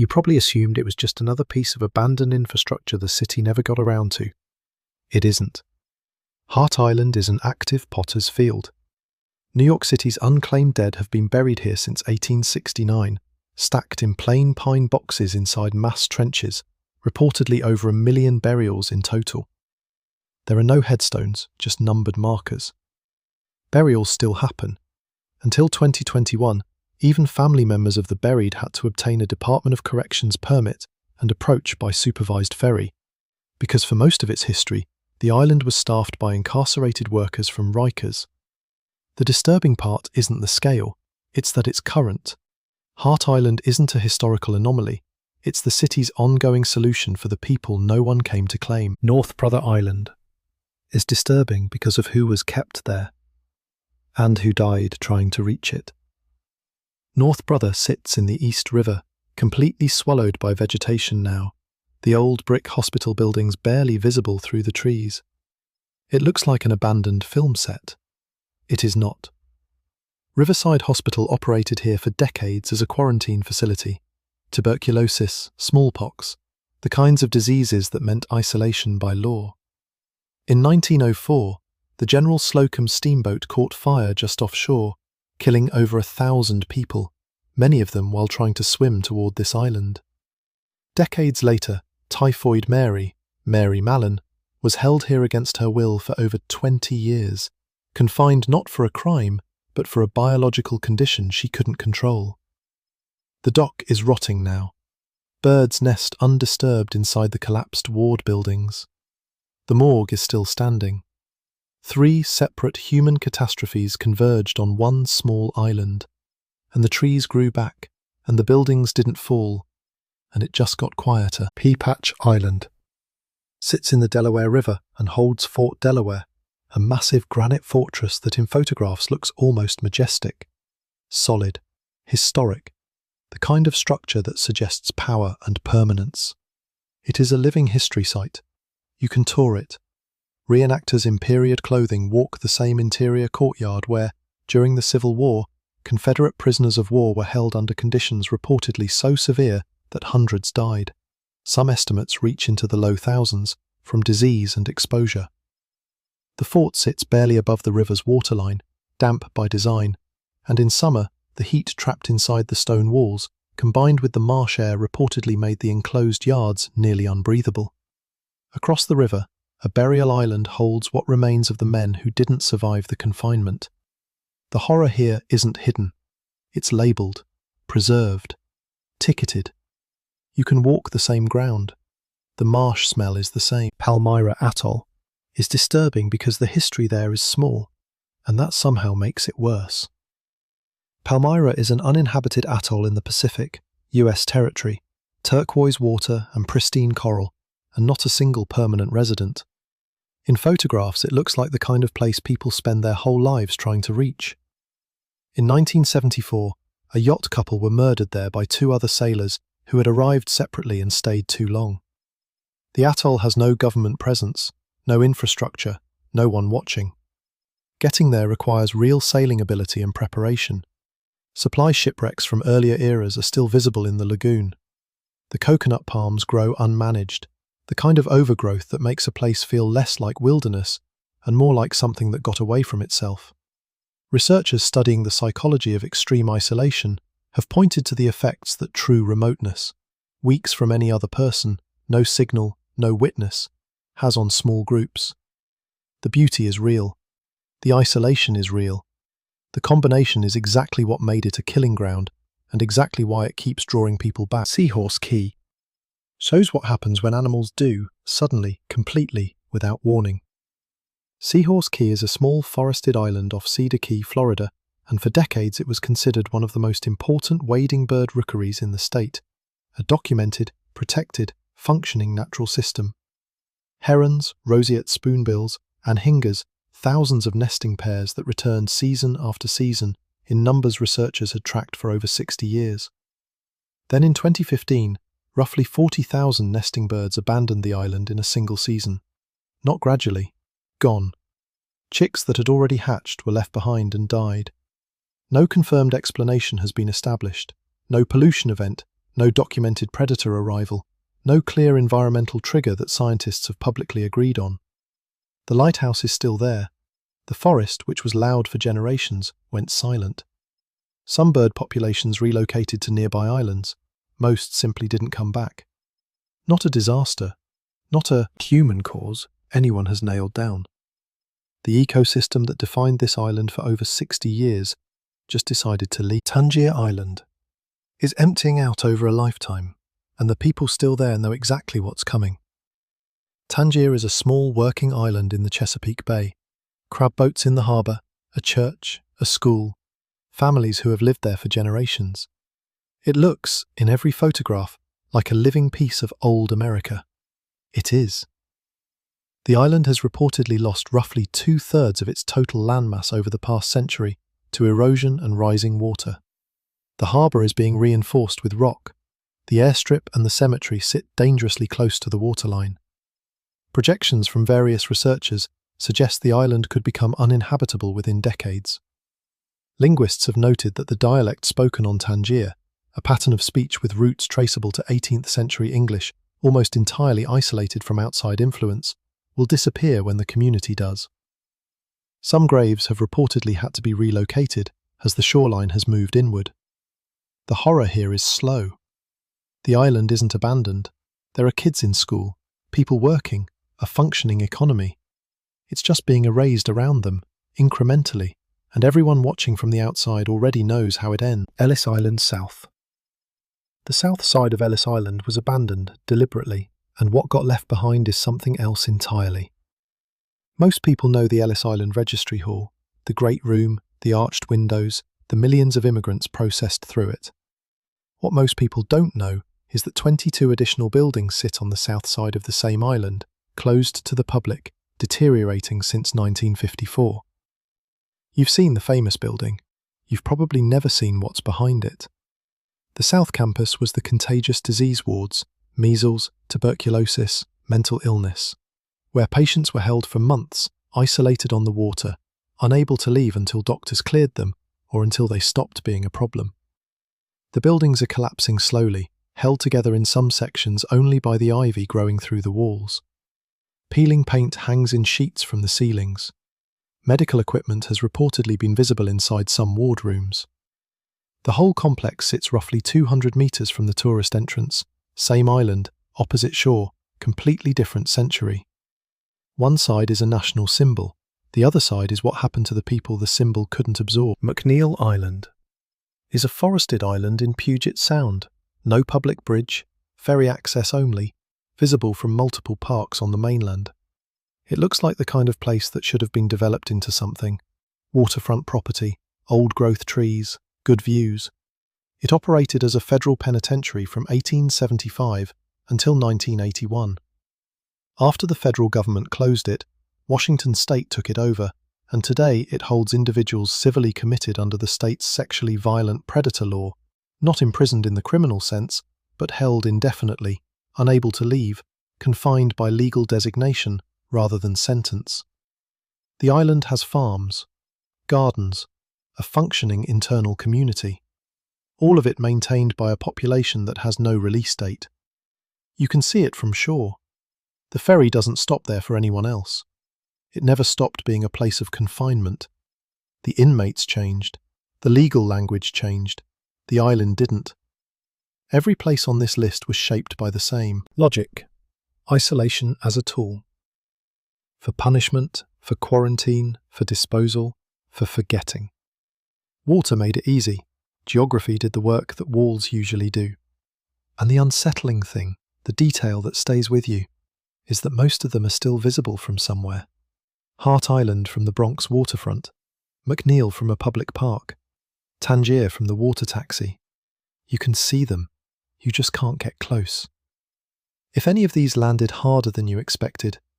You probably assumed it was just another piece of abandoned infrastructure the city never got around to. It isn't. Hart Island is an active potter's field. New York City's unclaimed dead have been buried here since 1869, stacked in plain pine boxes inside mass trenches, reportedly over 1 million burials in total. There are no headstones, just numbered markers. Burials still happen. Until 2021, even family members of the buried had to obtain a Department of Corrections permit and approach by supervised ferry, because for most of its history, the island was staffed by incarcerated workers from Rikers. The disturbing part isn't the scale, it's that it's current. Hart Island isn't a historical anomaly, it's the city's ongoing solution for the people no one came to claim. North Brother Island is disturbing because of who was kept there, and who died trying to reach it. North Brother sits in the East River, completely swallowed by vegetation now, the old brick hospital buildings barely visible through the trees. It looks like an abandoned film set. It is not. Riverside Hospital operated here for decades as a quarantine facility. Tuberculosis, smallpox, the kinds of diseases that meant isolation by law. In 1904, the General Slocum steamboat caught fire just offshore, killing over 1,000 people, many of them while trying to swim toward this island. Decades later, Typhoid Mary, Mary Mallon, was held here against her will for over 20 years, confined not for a crime, but for a biological condition she couldn't control. The dock is rotting now. Birds nest undisturbed inside the collapsed ward buildings. The morgue is still standing. 3 separate human catastrophes converged on one small island, and the trees grew back, and the buildings didn't fall, and it just got quieter. Pea Patch Island sits in the Delaware River and holds Fort Delaware, a massive granite fortress that in photographs looks almost majestic. Solid, historic, the kind of structure that suggests power and permanence. It is a living history site. You can tour it. Reenactors in period clothing walk the same interior courtyard where, during the Civil War, Confederate prisoners of war were held under conditions reportedly so severe that hundreds died. Some estimates reach into the low thousands from disease and exposure. The fort sits barely above the river's waterline, damp by design, and in summer, the heat trapped inside the stone walls, combined with the marsh air reportedly made the enclosed yards nearly unbreathable. Across the river, a burial island holds what remains of the men who didn't survive the confinement. The horror here isn't hidden. It's labelled, preserved, ticketed. You can walk the same ground. The marsh smell is the same. Palmyra Atoll is disturbing because the history there is small, and that somehow makes it worse. Palmyra is an uninhabited atoll in the Pacific, US territory, turquoise water and pristine coral, and not a single permanent resident. In photographs, it looks like the kind of place people spend their whole lives trying to reach. In 1974, a yacht couple were murdered there by 2 other sailors who had arrived separately and stayed too long. The atoll has no government presence, no infrastructure, no one watching. Getting there requires real sailing ability and preparation. Supply shipwrecks from earlier eras are still visible in the lagoon. The coconut palms grow unmanaged, the kind of overgrowth that makes a place feel less like wilderness and more like something that got away from itself. Researchers studying the psychology of extreme isolation have pointed to the effects that true remoteness, weeks from any other person, no signal, no witness, has on small groups. The beauty is real. The isolation is real. The combination is exactly what made it a killing ground and exactly why it keeps drawing people back. Seahorse Key shows what happens when animals do, suddenly, completely, without warning. Seahorse Key is a small forested island off Cedar Key, Florida, and for decades it was considered one of the most important wading bird rookeries in the state, a documented, protected, functioning natural system. Herons, roseate spoonbills, and hingers, thousands of nesting pairs that returned season after season in numbers researchers had tracked for over 60 years. Then in 2015, roughly 40,000 nesting birds abandoned the island in a single season. Not gradually. Gone. Chicks that had already hatched were left behind and died. No confirmed explanation has been established, no pollution event, no documented predator arrival, no clear environmental trigger that scientists have publicly agreed on. The lighthouse is still there. The forest, which was loud for generations, went silent. Some bird populations relocated to nearby islands. Most simply didn't come back. Not a disaster, not a human cause anyone has nailed down. The ecosystem that defined this island for over 60 years just decided to leave. Tangier Island is emptying out over a lifetime, and the people still there know exactly what's coming. Tangier is a small working island in the Chesapeake Bay. Crab boats in the harbour, a church, a school, families who have lived there for generations. It looks, in every photograph, like a living piece of old America. It is. The island has reportedly lost roughly 2/3 of its total landmass over the past century to erosion and rising water. The harbour is being reinforced with rock. The airstrip and the cemetery sit dangerously close to the waterline. Projections from various researchers suggest the island could become uninhabitable within decades. Linguists have noted that the dialect spoken on Tangier, a pattern of speech with roots traceable to 18th century English, almost entirely isolated from outside influence, will disappear when the community does. Some graves have reportedly had to be relocated as the shoreline has moved inward. The horror here is slow. The island isn't abandoned. There are kids in school, people working, a functioning economy. It's just being erased around them, incrementally, and everyone watching from the outside already knows how it ends. Ellis Island South. The south side of Ellis Island was abandoned deliberately, and what got left behind is something else entirely. Most people know the Ellis Island Registry Hall, the great room, the arched windows, the millions of immigrants processed through it. What most people don't know is that 22 additional buildings sit on the south side of the same island, closed to the public, deteriorating since 1954. You've seen the famous building. You've probably never seen what's behind it. The South Campus was the contagious disease wards, measles, tuberculosis, mental illness, where patients were held for months, isolated on the water, unable to leave until doctors cleared them or until they stopped being a problem. The buildings are collapsing slowly, held together in some sections only by the ivy growing through the walls. Peeling paint hangs in sheets from the ceilings. Medical equipment has reportedly been visible inside some ward rooms. The whole complex sits roughly 200 metres from the tourist entrance, same island, opposite shore, completely different century. One side is a national symbol, the other side is what happened to the people the symbol couldn't absorb. McNeil Island is a forested island in Puget Sound, no public bridge, ferry access only, visible from multiple parks on the mainland. It looks like the kind of place that should have been developed into something. Waterfront property, old-growth trees, good views. It operated as a federal penitentiary from 1875 until 1981. After the federal government closed it, Washington state took it over, and today it holds individuals civilly committed under the state's sexually violent predator law, not imprisoned in the criminal sense, but held indefinitely, unable to leave, confined by legal designation rather than sentence. The island has farms, gardens, a functioning internal community, all of it maintained by a population that has no release date. You can see it from shore. The ferry doesn't stop there for anyone else. It never stopped being a place of confinement. The inmates changed. The legal language changed. The island didn't. Every place on this list was shaped by the same logic: isolation as a tool. For punishment, for quarantine, for disposal, for forgetting. Water made it easy. Geography did the work that walls usually do. And the unsettling thing, the detail that stays with you, is that most of them are still visible from somewhere. Hart Island from the Bronx waterfront, McNeil from a public park, Tangier from the water taxi. You can see them, you just can't get close. If any of these landed harder than you expected,